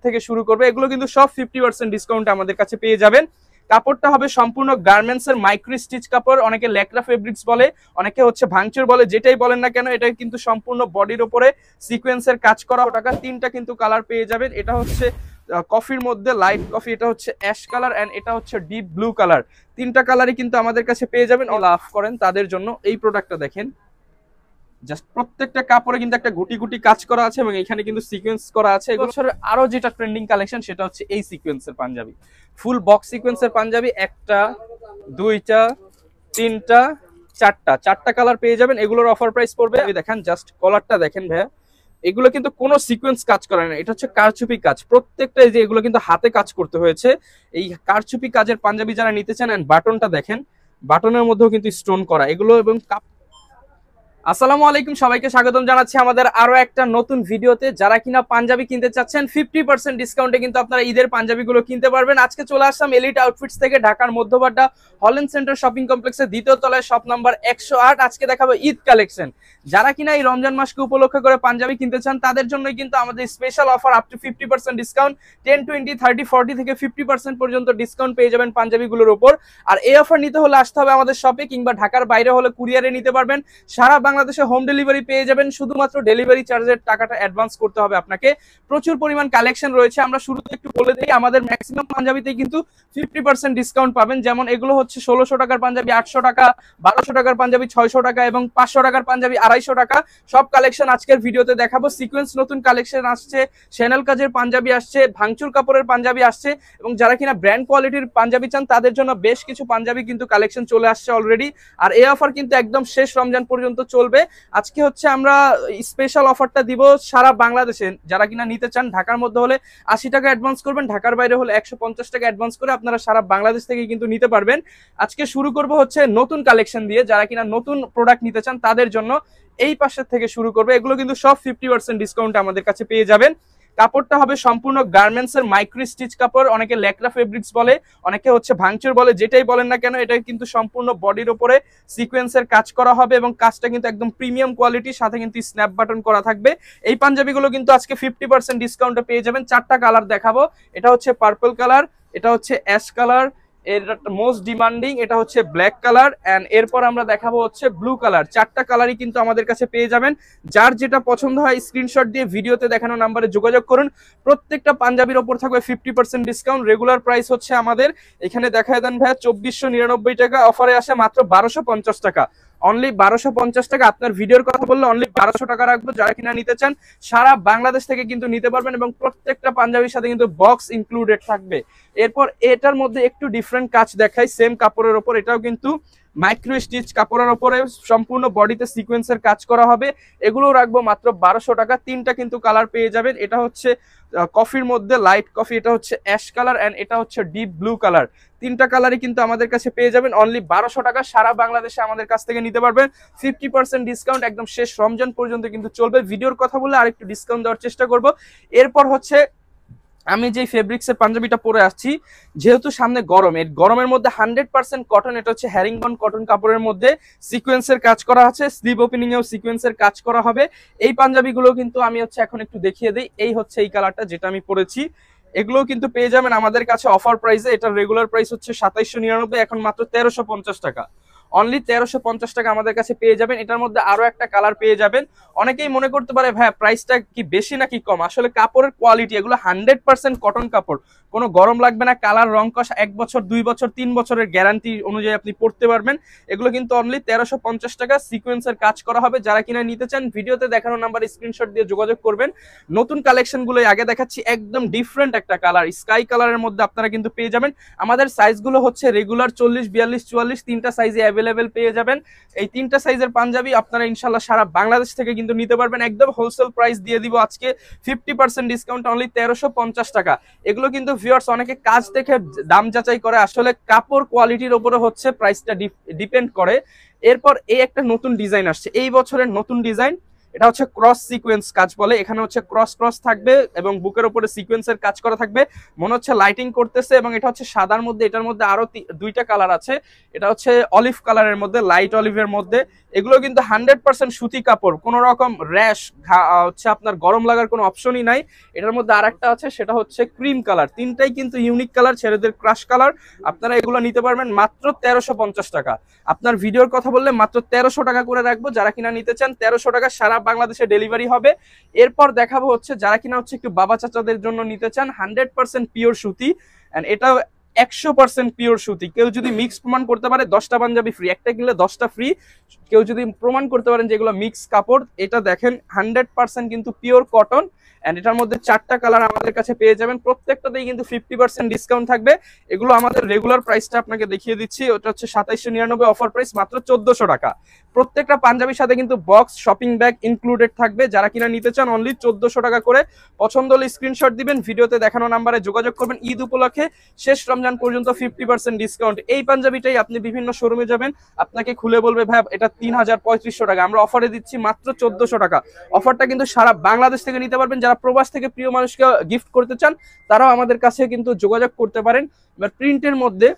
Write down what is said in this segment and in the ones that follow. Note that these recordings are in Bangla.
থেকে শুরু করবে, এগুলো কিন্তু সব 50% ডিসকাউন্ট আমাদের কাছে পেয়ে যাবেন। কাপড়টা হবে সম্পূর্ণ গার্মেন্টস এর মাইক্রো স্টিচ কাপড়, অনেকে ল্যাকড়া ফেব্রিক্স বলে, অনেকে হচ্ছে ভাঙচুর বলে, যেটাই বলেন না কেন এটা কিন্তু সম্পূর্ণ বডির উপরে সিকোয়েন্সের কাজ করা। টাকা তিনটা কিন্তু কালার পেয়ে যাবেন। এটা হচ্ছে কফির মধ্যে লাইট কফি, এটা হচ্ছে অ্যাশ কালার এন্ড এটা হচ্ছে ডিপ ব্লু কালার। তিনটা কালারই কিন্তু আমাদের কাছে পেয়ে যাবেন। লাভ করেন তাদের জন্য এই প্রোডাক্টটা দেখেন, জাস্ট প্রত্যেকটা কাপড়ে কিন্তু একটা গুটি গুটি কাজ করা আছে এবং এখানে কিন্তু সিকোয়েন্স করা আছে। এবছরের আরো যেটা ট্রেন্ডিং কালেকশন সেটা হচ্ছে এই সিকোয়েন্সের পাঞ্জাবি, ফুল বক্স সিকোয়েন্সের পাঞ্জাবি। একটা, দুইটা, তিনটা, চারটা কালার পেয়ে যাবেন। এগুলোর অফার প্রাইস পড়বে, দেখেন জাস্ট কলারটা দেখেন ভাইয়া, এগুলো কিন্তু কোনো সিকোয়েন্স কাজ করে না, এটা হচ্ছে কারচুপি কাজ। প্রত্যেকটা যে এগুলো কিন্তু হাতে কাজ করতে হয়েছে। এই কারচুপি কাজের পাঞ্জাবি যারা নিতে চান, এন্ড বাটনটা দেখেন, বাটনের মধ্যেও কিন্তু স্টোন করা এগুলো। এবং আসসালামু আলাইকুম, সবাইকে স্বাগতম জানাচ্ছি আমাদের আরো একটা নতুন ভিডিওতে। যারা কিনা পাঞ্জাবি কিনতে চাচ্ছেন 50% ডিসকাউন্টে কিন্তু আপনারা ঈদের পাঞ্জাবিগুলো কিনতে পারবেন। আজকে চলে আসলাম এলিট আউটফিটস থেকে, ঢাকার মধ্যবাড্ডা হল্যান্ড সেন্টার শপিং কমপ্লেক্সের দ্বিতীয় তলায়, শপ নাম্বার 108। আজকে দেখাবো ঈদ কালেকশন। যারা কিনা এই রমজান মাসকে উপলক্ষ করে পাঞ্জাবি কিনতে চান তাদের জন্যই কিন্তু আমাদের special offer, up to 50% discount, 10, 20, 30, 40 থেকে 50% পর্যন্ত ডিসকাউন্ট পেয়ে যাবেন পাঞ্জাবিগুলোর উপর। আর এই অফার নিতে হলে আসতে হবে আমাদের শপে, কিংবা ঢাকার বাইরে হলে কুরিয়ারে নিতে পারবেন। সারা বাংলাদেশে হোম ডেলিভারি পেয়ে যাবেন, শুধুমাত্র ডেলিভারি চার্জের টাকাটা অ্যাডভান্স করতে হবে আপনাকে। প্রচুর পরিমাণ কালেকশন রয়েছে, আমরা শুরুতে একটু বলে দিই। আমাদের ম্যাক্সিমাম পাঞ্জাবিতে কিন্তু 50% ডিসকাউন্ট পাবেন। যেমন এগুলো হচ্ছে 1600 টাকার পাঞ্জাবি 800 টাকা, 1200 টাকার পাঞ্জাবি 600 টাকা এবং 500 টাকার পাঞ্জাবি 250 টাকা। সব কালেকশন আজকের ভিডিওতে দেখাবো। সিকোয়েন্স নতুন কালেকশন আসছে, শ্যানেল কাজের পাঞ্জাবি আসছে, ভাঙচুর কাপড়ের পাঞ্জাবি আসছে, এবং যারা কিনা ব্র্যান্ড কোয়ালিটির পাঞ্জাবি চান তাদের জন্য বেশ কিছু পাঞ্জাবি কিন্তু কালেকশন চলে আসছে অলরেডি। আর এই অফার কিন্তু একদম শেষ রমজান পর্যন্ত চলবে। আজকে হচ্ছে আমরা স্পেশাল অফারটা দিব সারা বাংলাদেশে। যারা কিনা নিতে চান, ঢাকার মধ্যে হলে 80 টাকা অ্যাডভান্স করবেন, ঢাকার বাইরে হলে 150 টাকা অ্যাডভান্স করে আপনারা সারা বাংলাদেশ থেকে কিন্তু নিতে পারবেন। আজকে শুরু করব হচ্ছে নতুন কালেকশন দিয়ে। যারা কিনা নতুন প্রোডাক্ট নিতে চান তাদের জন্য এই পাশের থেকে শুরু করবে। এগুলো কিন্তু সব 50% ডিসকাউন্টে আমাদের কাছে পেয়ে যাবেন। কাপড়টা হবে সম্পূর্ণ গার্মেন্টস এর মাইক্রো স্টিচ কাপড়, অনেকে ল্যাকড়া ফেব্রিক্স বলে, অনেকে হচ্ছে ভাঙচুর বলে, যেটাই বলেন না কেন এটা কিন্তু সম্পূর্ণ বডির উপরে সিকোয়েন্সের কাজ করা হবে এবং কাজটা কিন্তু একদম প্রিমিয়াম কোয়ালিটির, সাথে কিন্তু স্ন্যাপ বাটন করা থাকবে। এই পাঞ্জাবিগুলো কিন্তু আজকে 50% ডিসকাউন্টে পেয়ে যাবেন। চারটা কালার দেখাবো, এটা হচ্ছে পার্পল কালার, এটা হচ্ছে অ্যাশ কালার, এর মোস্ট ডিমান্ডিং এটা হচ্ছে ব্ল্যাক কালার, এন্ড এরপর আমরা দেখাবো হচ্ছে ব্লু কালার। চারটা কালারই কিন্তু আমাদের কাছে পেয়ে যাবেন। যার যেটা পছন্দ হয় স্ক্রিনশট দিয়ে ভিডিওতে দেখানো নাম্বারে যোগাযোগ করুন। প্রত্যেকটা পাঞ্জাবির ওপর থাকবে 50% ডিসকাউন্ট। রেগুলার প্রাইস হচ্ছে আমাদের এখানে দেখায় দেন ভাইয়া 2499 টাকা, অফারে আসে মাত্র 1250 টাকা। অনলি 1250 টাকা। আপনার ভিডিওর কথা বললে অনলি 1200 টাকা রাখবো। যারা কিনা নিতে চান সারা বাংলাদেশ থেকে কিন্তু নিতে পারবেন, এবং প্রত্যেকটা পাঞ্জাবির সাথে কিন্তু বক্স ইনক্লুডেড থাকবে। এরপর এটার মধ্যে একটু ডিফারেন্ট কাজ দেখাই, সেম কাপড়ের ওপর, এটাও কিন্তু মাইক্রো স্টিচ কাপড়ের ওপরে সম্পূর্ণ বডিতে সিকোয়েন্সের কাজ করা হবে। এগুলো রাখবো মাত্র 1200 টাকা। তিনটা কিন্তু কালার পেয়ে যাবেন। এটা হচ্ছে কফির মধ্যে লাইট কফি, এটা হচ্ছে অ্যাশ কালার এন্ড এটা হচ্ছে ডিপ ব্লু কালার। তিনটা কালারই কিন্তু আমাদের কাছে পেয়ে যাবেন অনলি 1200 টাকা। সারা বাংলাদেশে আমাদের কাছ থেকে নিতে পারবেন। 50% ডিসকাউন্ট একদম শেষ রমজান পর্যন্ত কিন্তু চলবে। ভিডিওর কথা বলে আরেকটু ডিসকাউন্ট দেওয়ার চেষ্টা করব। এরপর হচ্ছে আমি যে ফেব্রিক্সের পাঞ্জাবিটা পরে আসছি, যেহেতু সামনে গরম, এর গরমের মধ্যে 100% কটন, এটা হচ্ছে হ্যারিংবন কটন কাপড়ের মধ্যে সিকোয়েন্সের কাজ করা আছে, স্লিভ ওপেনিং এও সিকোয়েন্সের কাজ করা হবে। এই পাঞ্জাবিগুলো কিন্তু আমি হচ্ছে এখন একটু দেখিয়ে দিই। এই হচ্ছে এই কালারটা যেটা আমি পরেছি, এগুলো কিন্তু পেয়ে যাবেন আমাদের কাছে অফার প্রাইসে। এটা রেগুলার প্রাইস হচ্ছে 2799, এখন মাত্র 1350 টাকা। অনলি 1350 টাকা আমাদের কাছে পেয়ে যাবেন। এটার মধ্যে আরো একটা কালার পেয়ে যাবেন। অনেকেই মনে করতে পারে ভাই প্রাইসটা কি বেশি নাকি কম, আসলে কাপড়ের কোয়ালিটি, এগুলো 100% কটন কাপড়, কোনো গরম লাগবে না। কালার রং কষ 1 বছর 2 বছর 3 বছরের গ্যারান্টি অনুযায়ী আপনি পড়তে পারবেন। এগুলো কিন্তু অনলি 1350 টাকা, সিকোয়েন্সের কাজ করা হবে। যারা কিনা নিতে চান ভিডিওতে দেখানো নাম্বারে স্ক্রিনশট দিয়ে যোগাযোগ করবেন। নতুন কালেকশন গুলো আগে দেখাচ্ছি, একদম ডিফারেন্ট একটা কালার, স্কাই কালারের মধ্যে আপনারা কিন্তু পেয়ে যাবেন। আমাদের সাইজগুলো হচ্ছে রেগুলার 40, 42, 44, তিনটা সাইজে অ্যাভেলেবেল পেয়ে যাবেন। এই তিনটা সাইজের পাঞ্জাবি আপনারা ইনশাল্লাহ সারা বাংলাদেশ থেকে কিন্তু নিতে পারবেন। একদম হোলসেল প্রাইস দিয়ে দিব আজকে 50% ডিসকাউন্ট, অনলি 1350 টাকা। এগুলো কিন্তু ভিউয়ার্স অনেকে কাজ দেখে দাম যাচাই করে, আসলে কাপড় কোয়ালিটির উপরে হচ্ছে প্রাইসটা ডিপেন্ড করে। এরপর এই একটা নতুন ডিজাইন আসছে, এই বছরের নতুন ডিজাইন, এটা হচ্ছে ক্রস সিকোয়েন্স কাজ বলে, এখানে হচ্ছে ক্রস ক্রস থাকবে এবং বুকের উপরে সিকোয়েন্সের কাজ করা থাকবে, মনে হচ্ছে লাইটিং করতেছে। এবং এটা হচ্ছে সাদার মধ্যে, এটার মধ্যে আরো দুইটা কালার আছে, এটা হচ্ছে অলিভ কালারের মধ্যে, লাইট অলিভের মধ্যে। এগুলো কিন্তু 100% সুতি কাপড়, কোনো রকম র্যাশ হচ্ছে আপনার গরম লাগার কোনো অপশনই নাই। এটার মধ্যে আরেকটা আছে, সেটা হচ্ছে ক্রিম কালার। তিনটাই কিন্তু ইউনিক কালার, ছেলেদের ক্রাশ কালার। আপনারা এগুলো নিতে পারবেন মাত্র 1350 টাকা। আপনার ভিডিওর কথা বললে মাত্র 1300 টাকা করে রাখবো, যারা কিনা নিতে চান 1300 টাকা, সারা বাংলাদেশে ডেলিভারি হবে। এরপর দেখাবো হচ্ছে যারা কিনা হচ্ছে একটু বাবা চাচাদের জন্য নিতে চান, 100% পিওর সুতি, এন্ড এটা 100% পিওর সুতি। কেউ যদি মিক্স প্রমাণ করতে পারে 10টা পাঞ্জাবি ফ্রি, একটা কিনলে 10টা ফ্রি। কেউ যদি প্রমাণ করতে পারেন যে এগুলো মিক্স কাপড়, এটা দেখেন 100% কিন্তু পিওর কটন। এন্ড এটার মধ্যে 4টা কালার আমাদের কাছে পেয়ে যাবেন, প্রত্যেকটাতেই কিন্তু 50% ডিসকাউন্ট থাকবে। এগুলো আমাদের রেগুলার প্রাইসটা আপনাকে দেখিয়ে দিচ্ছি, ওটা হচ্ছে 2799, অফার প্রাইস মাত্র 1400 টাকা। প্রত্যেকটা পাঞ্জাবির সাথে কিন্তু বক্স, শপিং ব্যাগ ইনক্লুডেড থাকবে। যারা কিনা নিতে চান অনলি 1400 টাকা করে। পছন্দ হলে স্ক্রিনশট দিবেন, ভিডিওতে দেখানো নাম্বারে যোগাযোগ করবেন। ঈদ উপলক্ষে শেষ রমজান পর্যন্ত 50% ডিসকাউন্ট। এই পাঞ্জাবিটাই আপনি বিভিন্ন শোরুমে যাবেন, আপনাকে খুলে বলবে ভাই এটা 3500 টাকা, আমরা অফারে দিচ্ছি মাত্র 1400 টাকা। অফারটা কিন্তু সারা বাংলাদেশ থেকে নিতে পারবেন। যারা প্রবাস থেকে প্রিয় মানুষকে গিফট করতে চান তারাও আমাদের কাছে কিন্তু যোগাযোগ করতে পারেন। এবার প্রিন্টের মধ্যে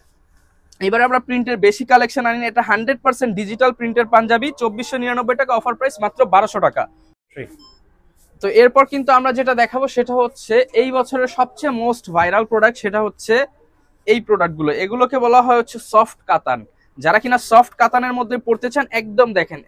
এবার আমরা প্রিন্টের বেশি কালেকশন আনি, এটা 100% ডিজিটাল প্রিন্টের পাঞ্জাবি, 2499 টাকা, অফার প্রাইস মাত্র 1200 টাকা। তো এরপর কিন্তু আমরা যেটা দেখাবো সেটা হচ্ছে এই বছরের সবচেয়ে মোস্ট ভাইরাল প্রোডাক্ট, সেটা হচ্ছে এই প্রোডাক্টগুলো। এগুলোকে বলা হয় হচ্ছে সফট কাতান। যারা কিনা সফট কাতানের মধ্যে পড়তে চান, একদম দেখেন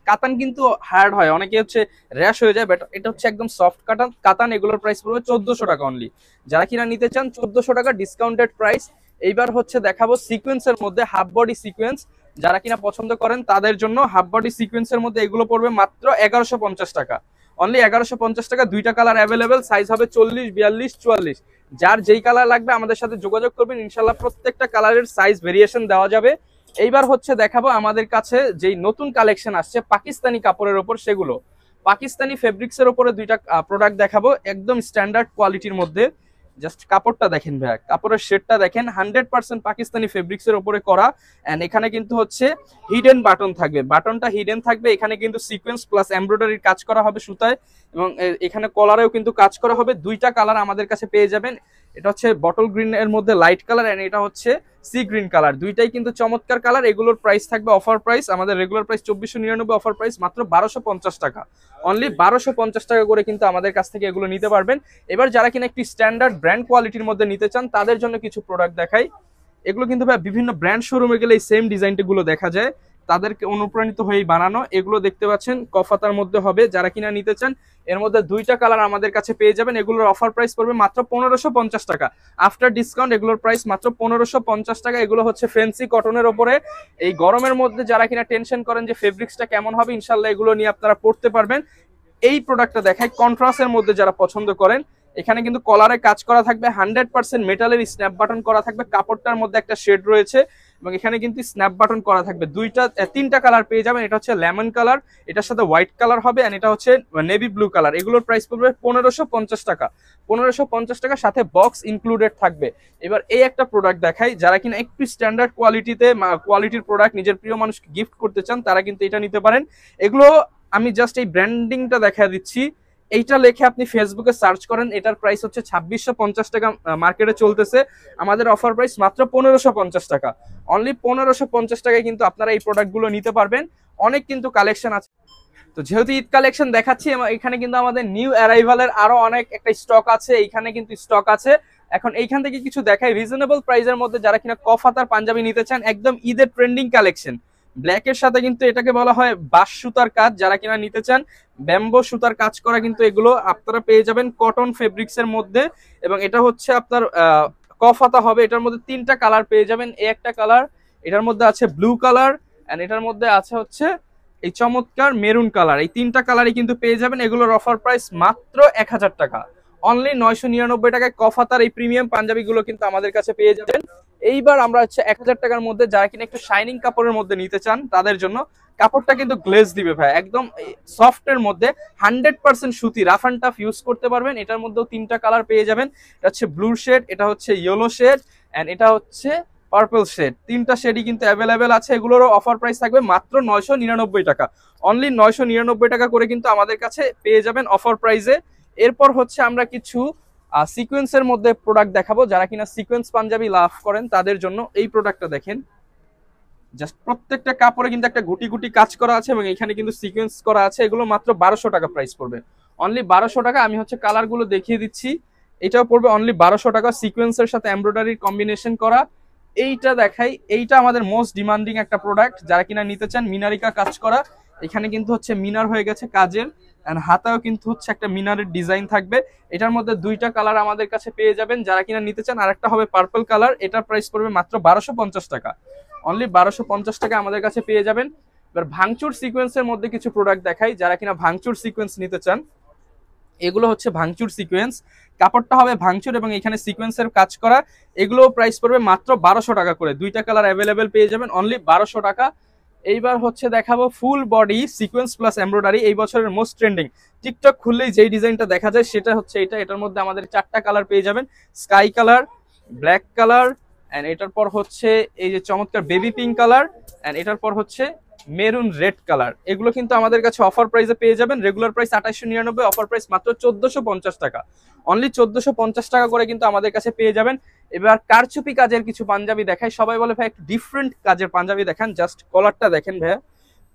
কাতান কিন্তু হার্ড হয়, অনেকে হচ্ছে র্যাশ হয়ে যায়, বাট এটা হচ্ছে একদম সফট কাতান। এগুলোর প্রাইস পড়বে 1400 টাকা অনলি। যারা কিনা নিতে চান 1400 টাকা ডিসকাউন্টেড প্রাইস। এইবার হচ্ছে দেখাবো সিকোয়েন্সের মধ্যে হাফ বডি সিকোয়েন্স, যারা কিনা পছন্দ করেন তাদের জন্য হাফ বডি সিকোয়েন্সের মধ্যে এগুলো পড়বে মাত্র 1150 টাকা অনলি। 1150 টাকা। দুইটা কালার অ্যাভেলেবেল, সাইজ হবে 40, 42, 44। যার যেই কালার লাগবে আমাদের সাথে যোগাযোগ করবেন, ইনশাল্লাহ প্রত্যেকটা কালারের সাইজ ভেরিয়েশন দেওয়া যাবে। এইবার হচ্ছে দেখাবো আমাদের কাছে যেই নতুন কালেকশন আসছে পাকিস্তানি কাপড়ের ওপর, সেগুলো পাকিস্তানি ফেব্রিক্সের ওপরে দুইটা প্রোডাক্ট দেখাবো, একদম স্ট্যান্ডার্ড কোয়ালিটির মধ্যে। জাস্ট কাপড়টা দেখেন ভাই, কাপড়ের শেডটা দেখেন, 100% পাকিস্তানি ফেব্রিক্সের উপরে করা। এন্ড এখানে কিন্তু হচ্ছে হিডেন বাটন থাকবে, বাটনটা হিডেন থাকবে। এখানে কিন্তু সিকোয়েন্স প্লাস এমব্রয়ডারির কাজ করা হবে সুতায়, এবং এখানে কলারেও কিন্তু কাজ করা হবে। দুইটা কালার আমাদের কাছে পেয়ে যাবেন, এটা হচ্ছে বটল গ্রিন এর মধ্যে লাইট কালার, এন্ড এটা হচ্ছে সি গ্রিন কালার। দুইটাই কিন্তু চমৎকার কালার। এগুলোর প্রাইস থাকবে অফার প্রাইস, আমাদের রেগুলার প্রাইস 2499, অফার প্রাইস মাত্র 1250 টাকা অনলি। 1250 টাকা করে কিন্তু আমাদের কাছ থেকে এগুলো নিতে পারবেন। এবার যারা কিনা একটি স্ট্যান্ডার্ড ব্র্যান্ড কোয়ালিটির মধ্যে নিতে চান তাদের জন্য কিছু প্রোডাক্ট দেখাই। এগুলো কিন্তু ভাই বিভিন্ন ব্র্যান্ড শোরুমে গেলে এই সেম ডিজাইনটা গুলো দেখা যায়, তাদেরকে অনুপ্রাণিত হয়েই বানানো। এগুলো দেখতে পাচ্ছেন কফাতার মধ্যে হবে, যারা কিনা নিতে চান এর মধ্যে দুইটা কালার আমাদের কাছে পেয়ে যাবেন। এগুলোর অফার প্রাইস পড়বে মাত্র 1550 টাকা আফটার ডিসকাউন্ট। এগুলোর প্রাইস মাত্র 1550 টাকা। এগুলো হচ্ছে ফ্যান্সি কটনের ওপরে। এই গরমের মধ্যে যারা কিনা টেনশন করেন যে ফেব্রিক্সটা কেমন হবে, ইনশাল্লাহ এগুলো নিয়ে আপনারা পড়তে পারবেন। এই প্রোডাক্টটা দেখাই কন্ট্রাস্টের মধ্যে যারা পছন্দ করেন, এখানে কিন্তু কলারে কাজ করা থাকবে, 100% মেটালের স্ন্যাপ বাটন করা থাকবে, কাপড়টার মধ্যে একটা শেড রয়েছে, এবং এখানে কিন্তু স্ন্যাপ বাটন করা থাকবে। তিনটা কালার পেয়ে যাবেন, এটা হচ্ছে লেমন কালার, এটার সাথে হোয়াইট কালার হবে, এন্ড এটা হচ্ছে নেভি ব্লু কালার। এগুলোর প্রাইস পড়বে 1550 টাকা 1550 টাকা, সাথে বক্স ইনক্লুডেড থাকবে। এবার এই একটা প্রোডাক্ট দেখাই, যারা কিনা একটু স্ট্যান্ডার্ড কোয়ালিটির প্রোডাক্ট নিজের প্রিয় মানুষকে গিফট করতে চান তারা কিন্তু এটা নিতে পারেন। এগুলো আমি জাস্ট এই ব্র্যান্ডিংটা দেখা দিচ্ছি, এইটা লেখে আপনি ফেসবুকে সার্চ করেন, এটার প্রাইস হচ্ছে 2650 টাকা মার্কেটে চলতেছে। আমাদের অফার প্রাইস মাত্র 1550 টাকা অনলি। 1550 টাকায় কিন্তু আপনারা এই প্রোডাক্টগুলো নিতে পারবেন। অনেক কিন্তু কালেকশন আছে, তো যেহেতু ঈদ কালেকশন দেখাচ্ছি, এখানে কিন্তু আমাদের নিউ অ্যারাইভালের আরো অনেক একটা স্টক আছে, এইখানে কিন্তু স্টক আছে। এখন এইখান থেকে কিছু দেখাই রিজনেবল প্রাইসের মধ্যে, যারা কিনা কফাতার পাঞ্জাবি নিতে চান, একদম ঈদের ট্রেন্ডিং কালেকশন। ব্ল্যাক এর সাথে কিন্তু এটাকে বলা হয় বাঁশ সুতার কাজ, যারা কিনা নিতে চান ব্যাম্বো সুতার কাজ করা কিন্তু এগুলো আপনারা পেয়ে যাবেন কটন ফেব্রিক্স এর মধ্যে। এবং এটা হচ্ছে আপনার কফাতা হবে, এটার মধ্যে তিনটা কালার পেয়ে যাবেন। এই একটা কালার, এটার মধ্যে আছে ব্লু কালার, এন্ড এটার মধ্যে আছে হচ্ছে এই চমৎকার মেরুন কালার। এই তিনটা কালারই কিন্তু পেয়ে যাবেন। এগুলোর অফার প্রাইস মাত্র 1000 টাকা অনলি। 999 টাকায় কফাতার এই প্রিমিয়াম পাঞ্জাবি গুলো কিন্তু আমাদের কাছে পেয়ে যাবেন। এইবার আমরা হচ্ছে 1000 টাকার মধ্যে যারা কিনা একটু শাইনিং কাপড়ের মধ্যে নিতে চান তাদের জন্য, কাপড়টা কিন্তু গ্লেজ দিবে ভাই, একদম সফট এর মধ্যে 100% সুতি, রাফ এন্ড টাফ ইউজ করতে পারবেন। এটার মধ্যেও তিনটা কালার পেয়ে যাবেন, এটা হচ্ছে ব্লু শেড, এটা হচ্ছে ইয়েলো শেড, এন্ড এটা হচ্ছে পার্পল শেড, তিনটা শেডই কিন্তু অ্যাভেলেবেল আছে। এগুলোরও অফার প্রাইস থাকবে মাত্র 999 টাকা। অনলি 999 টাকা করে কিন্তু আমাদের কাছে পেয়ে যাবেন অফার প্রাইসে। এরপর হচ্ছে আমরা কিছু সিকোয়েন্সের মধ্যে প্রোডাক্ট দেখাবো, যারা কিনা সিকোয়েন্স পাঞ্জাবি লাভ করেন তাদের জন্য। এই প্রোডাক্টটা দেখেন, জাস্ট প্রত্যেকটা কাপড়ে কিন্তু একটা গুটি গুটি কাজ করা আছে এবং এখানে কিন্তু সিকোয়েন্স করা আছে। এগুলো মাত্র 1200 টাকা প্রাইস পড়বে, অনলি 1200 টাকা। আমি হচ্ছে কালারগুলো দেখিয়ে দিচ্ছি। এটাও পড়বে অনলি 1200 টাকা, সিকোয়েন্সের সাথে এমব্রয়ডারির কম্বিনেশন করা। এইটা দেখাই, এইটা আমাদের মোস্ট ডিমান্ডিং একটা প্রোডাক্ট, যারা কিনা নিতে চান। মিনারিকা কাজ করা, এখানে কিন্তু হচ্ছে মিনার হয়ে গেছে কাজের, এন্ড হাতাও কিন্তু হচ্ছে একটা মিনারের ডিজাইন থাকবে। এটার মধ্যে দুইটা কালার আমাদের কাছে পেয়ে যাবেন যারা কিনা নিতে চান। আরেকটা হবে পার্পল কালার, এটার প্রাইস পড়বে মাত্র 1250 টাকা, অনলি 1250 টাকা আমাদের কাছে পেয়ে যাবেন। এবার ভাঙচুর সিকোয়েন্সের মধ্যে কিছু প্রোডাক্ট দেখাই, যারা কিনা ভাঙচুর সিকোয়েন্স নিতে চান। এগুলো হচ্ছে ভাঙচুর সিকোয়েন্স, কাপড়টা হবে ভাঙচুর এবং এখানে সিকোয়েন্সের কাজ করা। এগুলো প্রাইস পড়বে মাত্র 1200 টাকা করে, দুইটা কালার অ্যাভেলেবেল পেয়ে যাবেন, অনলি 1200 টাকা। এইবার হচ্ছে দেখাবো full body sequence plus embroidery, এই বছরের মোস্ট ট্রেন্ডিং। টিকটক খুললেই যেই ডিজাইনটা দেখা যায় সেটা হচ্ছে এটা। এটার মধ্যে আমাদের 4টা কালার পেয়ে যাবেন, sky colour, black colour, and এটার পর হচ্ছে এই যে চমৎকার বেবি পিঙ্ক কালার, এন্ড এটার পর হচ্ছে মেরুন রেড কালার। এগুলো কিন্তু আমাদের কাছে অফার প্রাইসে পেয়ে যাবেন। রেগুলার প্রাইস 2899, অফার প্রাইস মাত্র 1450 টাকা, অনলি 1450 টাকা করে কিন্তু আমাদের কাছে পেয়ে যাবেন। এবার কারচুপি কাজের কিছু পাঞ্জাবি দেখাই। সবাই বলে ভাই একটু ডিফারেন্ট কাজের পাঞ্জাবি দেখান, জাস্ট কলারটা দেখেন ভাইয়া।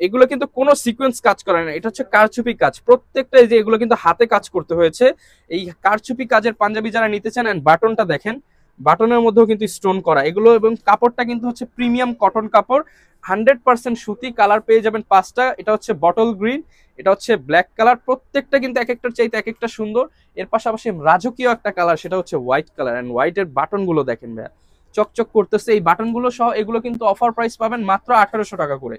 এগুলো কিন্তু কোনো সিকোয়েন্স কাজ করে না, এটা হচ্ছে কারচুপি কাজ। প্রত্যেকটা এই যে এগুলো কিন্তু হাতে কাজ করতে হয়েছে। এই কারচুপি কাজের পাঞ্জাবি যারা নিতে চান, এন্ড বাটনটা দেখেন, বাটনের মধ্যেও কিন্তু স্টোন করা এগুলো, এবং কাপড়টা কিন্তু হচ্ছে প্রিমিয়াম কটন কাপড়, 100% সুতি। কালার পেয়ে যাবেন 5টা, এটা হচ্ছে বটল গ্রিন, এটা হচ্ছে ব্ল্যাক কালার। প্রত্যেকটা কিন্তু এক একটার চাইতে এক একটা সুন্দর। এর পাশাপাশি রাজকীয় একটা কালার, সেটা হচ্ছে হোয়াইট কালার, এন্ড হোয়াইটের বাটন গুলো দেখেন ভাইয়া, চকচক করতেছে। এই বাটন গুলো সহ এগুলো কিন্তু অফার প্রাইস পাবেন মাত্র 1800 টাকা করে,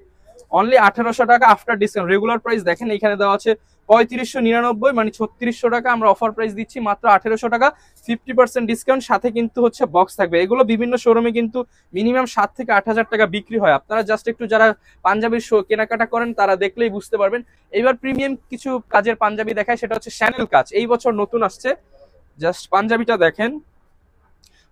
অনলি 1800 টাকা আফটার ডিসকাউন্ট। রেগুলার প্রাইস দেখেন এখানে দেওয়া আছে 3599, মানে 3600 টাকা। আমরা অফার প্রাইস দিচ্ছি মাত্র 1800 টাকা, 50% ডিসকাউন্ট, সাথে কিন্তু হচ্ছে বক্স থাকবে। এগুলো বিভিন্ন শোরুমে কিন্তু মিনিমাম 7 থেকে 8000 টাকা বিক্রি হয়। আপনারা জাস্ট একটু যারা পাঞ্জাবির কেনাকাটা করেন তারা দেখলেই বুঝতে পারবেন। এবার প্রিমিয়াম কিছু কাজের পাঞ্জাবি দেখায়, সেটা হচ্ছে শ্যানেল কাজ, এই বছর নতুন আসছে। জাস্ট পাঞ্জাবিটা দেখেন,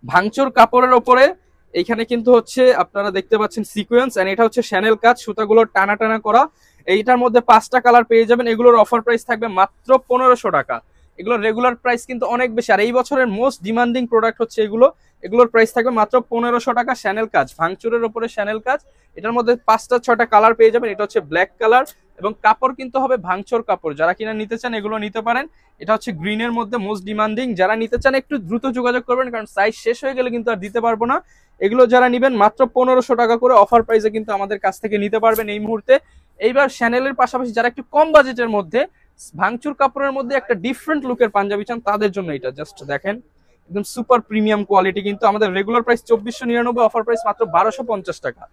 ভাঙচুর কাপড়ের ওপরে এইখানে কিন্তু হচ্ছে আপনারা দেখতে পাচ্ছেন সিকোয়েন্স, এন্ড এটা হচ্ছে শ্যানেল কাজ, সুতাগুলো টানা টানা করা। এইটার মধ্যে 5টা কালার পেয়ে যাবেন। এগুলোর অফার প্রাইস থাকবে মাত্র 1500 টাকা। এগুলোর রেগুলার প্রাইস কিন্তু অনেক বেশি, আর এই বছরের মোস্ট ডিমান্ডিং প্রোডাক্ট হচ্ছে এগুলো। এগুলোর প্রাইস থাকবে মাত্র 1500 টাকা। শ্যানেল কাজ, ভাঙচুরের উপরে শ্যানেল কাজ, এটার মধ্যে 5টা 6টা কালার পেয়ে যাবেন। এটা হচ্ছে ব্ল্যাক কালার, এবং কাপড় কিন্তু হবে ভাঙচুর কাপড়। যারা কিনা নিতে চান এগুলো নিতে পারেন। এটা হচ্ছে গ্রিনের মধ্যে মোস্ট ডিমান্ডিং, যারা নিতে চান একটু দ্রুত যোগাযোগ করবেন, কারণ সাইজ শেষ হয়ে গেলে কিন্তু আর দিতে পারবো না। এগুলো যারা নিবেন মাত্র 1500 টাকা করে অফার প্রাইসে কিন্তু আমাদের কাছ থেকে নিতে পারবেন এই মুহূর্তে। এইবার শ্যানেলের পাশাপাশি যারা একটু কম বাজেটের মধ্যে ভাঙচুর কাপড়ের মধ্যে একটা ডিফারেন্ট লুকের পাঞ্জাবি চান, তাদের জন্য এটা জাস্ট দেখেন, একদম সুপার প্রিমিয়াম কোয়ালিটি। কিন্তু আমাদের রেগুলার প্রাইস 2499, অফার প্রাইস মাত্র 1250 টাকা,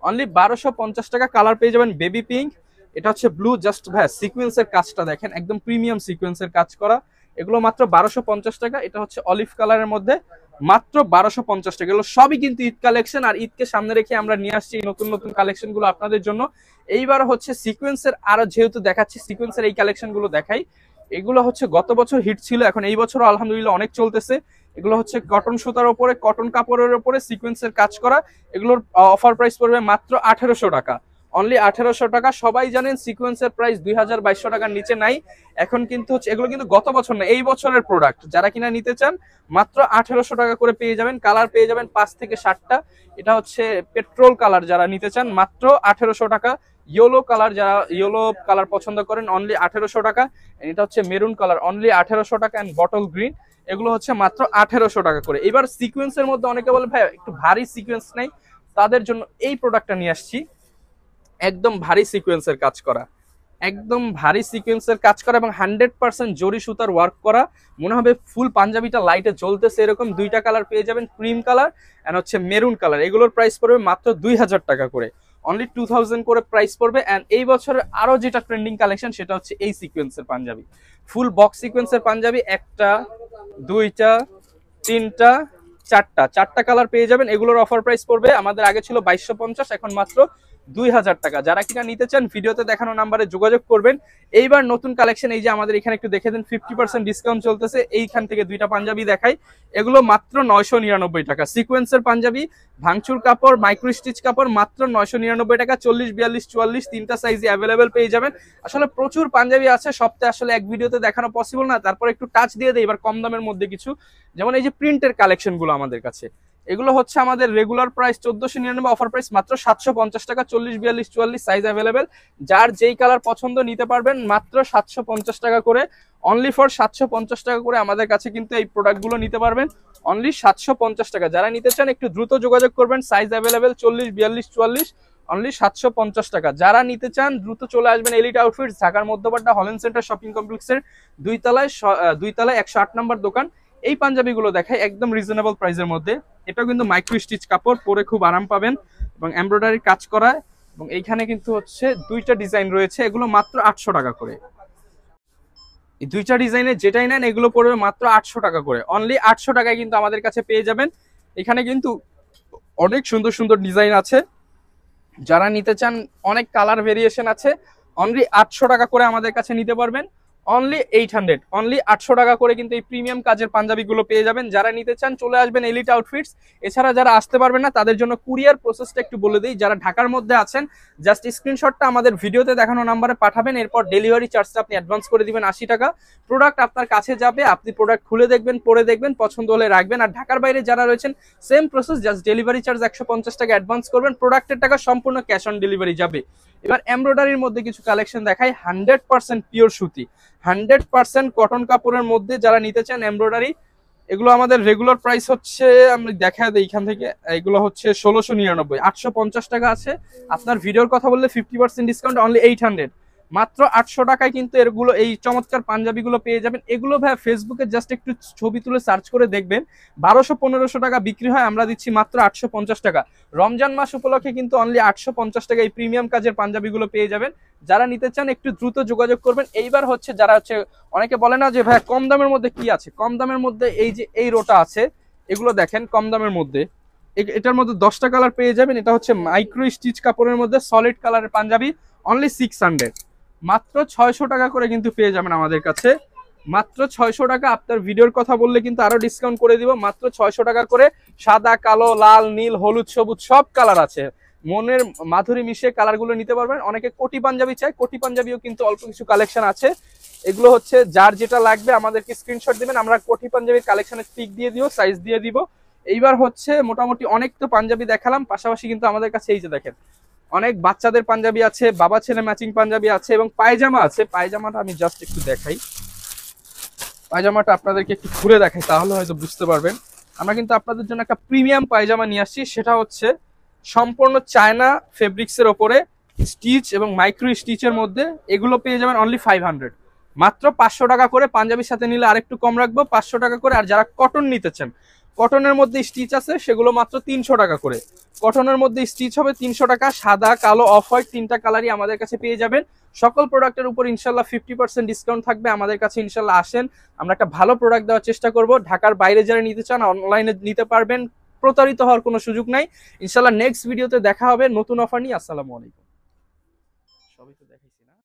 অনলি 1250 টাকা। কালার পেয়ে যাবেন বেবি পিঙ্ক, এটা হচ্ছে ব্লু। জাস্ট ভাই সিকোয়েন্সের কাজটা দেখেন, একদম প্রিমিয়াম সিকোয়েন্সের কাজ করা। এগুলো মাত্র 1250 টাকা। এটা হচ্ছে অলিভ কালারের মধ্যে, মাত্র 1250 টাকা। এগুলো সবই কিন্তু ঈদ কালেকশন, আর ঈদকে সামনে রেখে আমরা নিয়ে আসছি নতুন নতুন কালেকশন গুলো আপনাদের জন্য। এইবার হচ্ছে সিকোয়েন্সের, আরো যেহেতু দেখাচ্ছি সিকোয়েন্সের এই কালেকশন গুলো দেখাই। এগুলো হচ্ছে গত বছর হিট ছিল, এখন এই বছর আলহামদুলিল্লাহ অনেক চলতেছে। এগুলো হচ্ছে কটন সুতার উপরে, কটন কাপড়ের উপরে সিকোয়েন্সের কাজ করা। এগুলোর অফার প্রাইস পড়বে মাত্র 1800 টাকা, অনলি 1800 টাকা। সবাই জানেন সিকোয়েন্সের প্রাইস 2200 টাকার নিচে নাই। এখন কিন্তু হচ্ছে এগুলো কিন্তু গত বছর না, এই বছরের প্রোডাক্ট। যারা কিনা নিতে চান মাত্র 1800 টাকা করে পেয়ে যাবেন। কালার পেয়ে যাবেন 5 থেকে 7টা। এটা হচ্ছে পেট্রোল কালার, যারা নিতে চান মাত্র 1800 টাকা। ইয়েলো কালার, যারা ইয়েলো কালার পছন্দ করেন অনলি 1800 টাকা। এটা হচ্ছে মেরুন কালার, অনলি 1800 টাকা, এন্ড বটল গ্রিন, এগুলো হচ্ছে মাত্র 1800 টাকা করে। এবার সিকোয়েন্সের মধ্যে অনেকে বলে ভাই একটু ভারী সিকোয়েন্স নাই, তাদের জন্য এই প্রোডাক্টটা নিয়ে আসছি। একদম ভারী সিকোয়েন্সের কাজ করা, একদম ভারী সিকোয়েন্সের কাজ করা, এবং 100% জরি সুতার ওয়ার্ক করা। মনে হবে ফুল পাঞ্জাবিটা লাইটে জ্বলতেছে এরকম। দুইটা কালার পেয়ে যাবেন, ক্রিম কালার এন্ড হচ্ছে মেরুন কালার। এগুলোর প্রাইস পড়বে মাত্র 2000 টাকা করে, অনলি 2000 করে প্রাইস পড়বে। এন্ড এই বছরের আরো যেটা ট্রেন্ডিং কালেকশন সেটা হচ্ছে এই সিকোয়েন্সের পাঞ্জাবি, ফুল বক্স সিকোয়েন্সের পাঞ্জাবি। একটা, দুইটা, তিনটা, চারটা কালার পেয়ে যাবেন। এগুলোর অফার প্রাইস পড়বে, আমাদের আগে ছিল 2250, এখন মাত্র 2000 টাকা। যারা কিনা নিতে চান ভিডিওতে দেখানো নাম্বারে যোগাযোগ করবেন। এইবার নতুন কালেকশন এই যে আমাদের এখানে একটু দেখে দেন, 50% ডিসকাউন্ট চলতেছে। এইখান থেকে দুইটা পাঞ্জাবি দেখাই, এগুলো মাত্র 999 টাকা। সিকোয়েন্সের পাঞ্জাবি, ভাঙচুর কাপড়, মাইক্রো স্টিচ কাপড়, মাত্র 999 টাকা। 40, 42, 44 তিনটা সাইজে অ্যাভেলেবেল পেয়ে যাবেন। আসলে প্রচুর পাঞ্জাবি আছে, সবটা আসলে এক ভিডিওতে দেখানো পসিবল না, তারপর একটু টাচ দিয়ে দেয় এবার কম দামের মধ্যে কিছু। যেমন এই যে প্রিন্টের কালেকশন গুলো আমাদের কাছে, এগুলো হচ্ছে আমাদের রেগুলার প্রাইস 1499, অফার প্রাইস মাত্র 750 টাকা। 40, 42, 44 সাইজ অ্যাভেলেবেল, যার যেই কালার পছন্দ নিতে পারবেন মাত্র 750 টাকা করে। অনলি ফর 750 টাকা করে আমাদের কাছে কিন্তু এই প্রোডাক্টগুলো নিতে পারবেন, অনলি 750 টাকা। যারা নিতে চান একটু দ্রুত যোগাযোগ করবেন, সাইজ অ্যাভেলেবেল 40, 42, 44, অনলি 750 টাকা। যারা নিতে চান দ্রুত চলে আসবেন এলিট আউটফিটস, ঢাকার মধ্যপাড়া হল্যান্ড সেন্টার শপিং কমপ্লেক্সের দুইতলায় 108 নম্বর দোকান। এই পাঞ্জাবিগুলো দেখায় একদম রিজনেবল প্রাইসের মধ্যে। এটাও কিন্তু মাইক্রো স্টিচ কাপড়, পরে খুব আরাম পাবেন এবং এমব্রয়ডারি কাজ করা, এবং এইখানে কিন্তু হচ্ছে দুইটা ডিজাইন রয়েছে, এগুলো মাত্র 800 টাকা করে। এই দুইটা ডিজাইনের যেটাই নেন এগুলো পড়বে মাত্র 800 টাকা করে। অনলি 800 টাকায় কিন্তু আমাদের কাছে পেয়ে যাবেন। এখানে কিন্তু অনেক সুন্দর সুন্দর ডিজাইন আছে, যারা নিতে চান অনেক কালার ভেরিয়েশন আছে। অনলি 800 টাকা করে আমাদের কাছে নিতে পারবেন, অনলি 800, অনলি 800 টাকা করে কিন্তু এই প্রিমিয়াম কাজের পাঞ্জাবিগুলো পেয়ে যাবেন। যারা নিতে চান চলে আসবেন এলিট আউটফিটস। এছাড়া যারা আসতে পারবেন না তাদের জন্য কুরিয়ার প্রসেসটা একটু বলে দিই। যারা ঢাকার মধ্যে আছেন জাস্ট স্ক্রিনশটটা আমাদের ভিডিওতে দেখানো নাম্বারে পাঠাবেন, এরপর ডেলিভারি চার্জটা আপনি অ্যাডভান্স করে দিবেন 80 টাকা। প্রোডাক্ট আপনার কাছে যাবে, আপনি প্রোডাক্ট খুলে দেখবেন, পরে দেখবেন, পছন্দ হলে রাখবেন। আর ঢাকার বাইরে যারা রয়েছেন same process, just delivery charge 150 টাকা অ্যাডভান্স করবেন, প্রোডাক্টের টাকা সম্পূর্ণ ক্যাশ অন ডেলিভারি যাবে। এবার এমব্রয়ডারির মধ্যে কিছু কালেকশন দেখাই, 100% পিওর সুতি, 100% কটন কাপড়ের মধ্যে যারা নিতে চান এমব্রয়ডারি, এগুলো আমাদের রেগুলার প্রাইস হচ্ছে, আমি দেখা দিই এখান থেকে, এগুলো হচ্ছে 1699, 850 টাকা আছে। আপনার ভিডিওর কথা বললে 50% ডিসকাউন্ট, অনলি 800, মাত্র 800 টাকায় কিন্তু এগুলো, এই চমৎকার পাঞ্জাবিগুলো পেয়ে যাবেন। এগুলো ভাই ফেসবুকে জাস্ট একটু ছবি তুলে সার্চ করে দেখবেন, 1200-1500 টাকা বিক্রি হয়, আমরা দিচ্ছি মাত্র 850 টাকা। রমজান মাস উপলক্ষে কিন্তু অনলি 850 টাকা এই প্রিমিয়াম কাজের পাঞ্জাবিগুলো পেয়ে যাবেন। যারা নিতে চান একটু দ্রুত যোগাযোগ করবেন। এইবার হচ্ছে যারা হচ্ছে অনেকে বলে না যে ভাই কম দামের মধ্যে কি আছে, কম দামের মধ্যে এই যে এই রোটা আছে, এগুলো দেখেন কম দামের মধ্যে, এটার মধ্যে 10টা কালার পেয়ে যাবেন। এটা হচ্ছে মাইক্রো স্টিচ কাপড়ের মধ্যে সলিড কালারের পাঞ্জাবি, অনলি 600, মাত্র 600 টাকা করে কিন্তু পেয়ে যাবেন আমাদের কাছে, মাত্র 600 টাকা। আপনার ভিডিওর কথা বললে কিন্তু আরো ডিসকাউন্ট করে দিব, মাত্র 600 টাকা করে। সাদা, কালো, লাল, নীল, হলুদ, সবুজ সব কালার আছে, মনের মাধুরী মিশিয়ে কালারগুলো নিতে পারবেন। অনেকে কোটি পাঞ্জাবি চায়, কোটি পাঞ্জাবিও কিন্তু অল্প কিছু কালেকশন আছে। এগুলো হচ্ছে যার যেটা লাগবে আমাদেরকে স্ক্রিনশট দিবেন, আমরা কোটি পাঞ্জাবির কালেকশনের পিক দিয়ে দিব, সাইজ দিয়ে দিব। এইবার হচ্ছে মোটামুটি অনেক তো পাঞ্জাবি দেখালাম, পাশাপাশি কিন্তু আমাদের কাছে এই যে দেখেন অনেক বাচ্চাদের পাঞ্জাবি আছে, বাবা ছেলে ম্যাচিং পাঞ্জাবি আছে এবং পায়জামা আছে। পায়জামাটা আমি জাস্ট একটু দেখাই, পায়জামাটা আপনাদেরকে একটু ঘুরে দেখাই, তাহলে হয়তো বুঝতে পারবেন। আমরা কিন্তু আপনাদের জন্য একটা প্রিমিয়াম পায়জামা নিয়ে আসছি, সেটা হচ্ছে সম্পূর্ণ চায়না ফেব্রিক্সের ওপরে স্টিচ এবং মাইক্রো স্টিচের মধ্যে। এগুলো পেয়ে যাবেন অনলি 500, মাত্র 500 টাকা করে। পাঞ্জাবির সাথে নিলে আরেকটু কম রাখবো, 500 টাকা করে। আর যারা কটন নিতে চান, কটনের মধ্যে স্টিচ আছে, সেগুলো মাত্র 300 টাকা করে। কটনের মধ্যে স্টিচ হবে 300 টাকা। সাদা, কালো, অফ হোয়াইট তিনটা কালারই আমাদের কাছে পেয়ে যাবেন। সকল প্রোডাক্টের উপর ইনশাল্লাহ 50% ডিসকাউন্ট থাকবে। আমাদের কাছে ইনশাল্লাহ আসেন, আমরা একটা ভালো প্রোডাক্ট দেওয়ার চেষ্টা করব। ঢাকার বাইরে যারা নিতে চান অনলাইনে নিতে পারবেন, প্রতারিত হওয়ার কোনো সুযোগ নাই। ইনশাল্লাহ নেক্সট ভিডিওতে দেখা হবে নতুন অফার নিয়ে। আসসালামু আলাইকুম। সবই তো দেখাইছি না।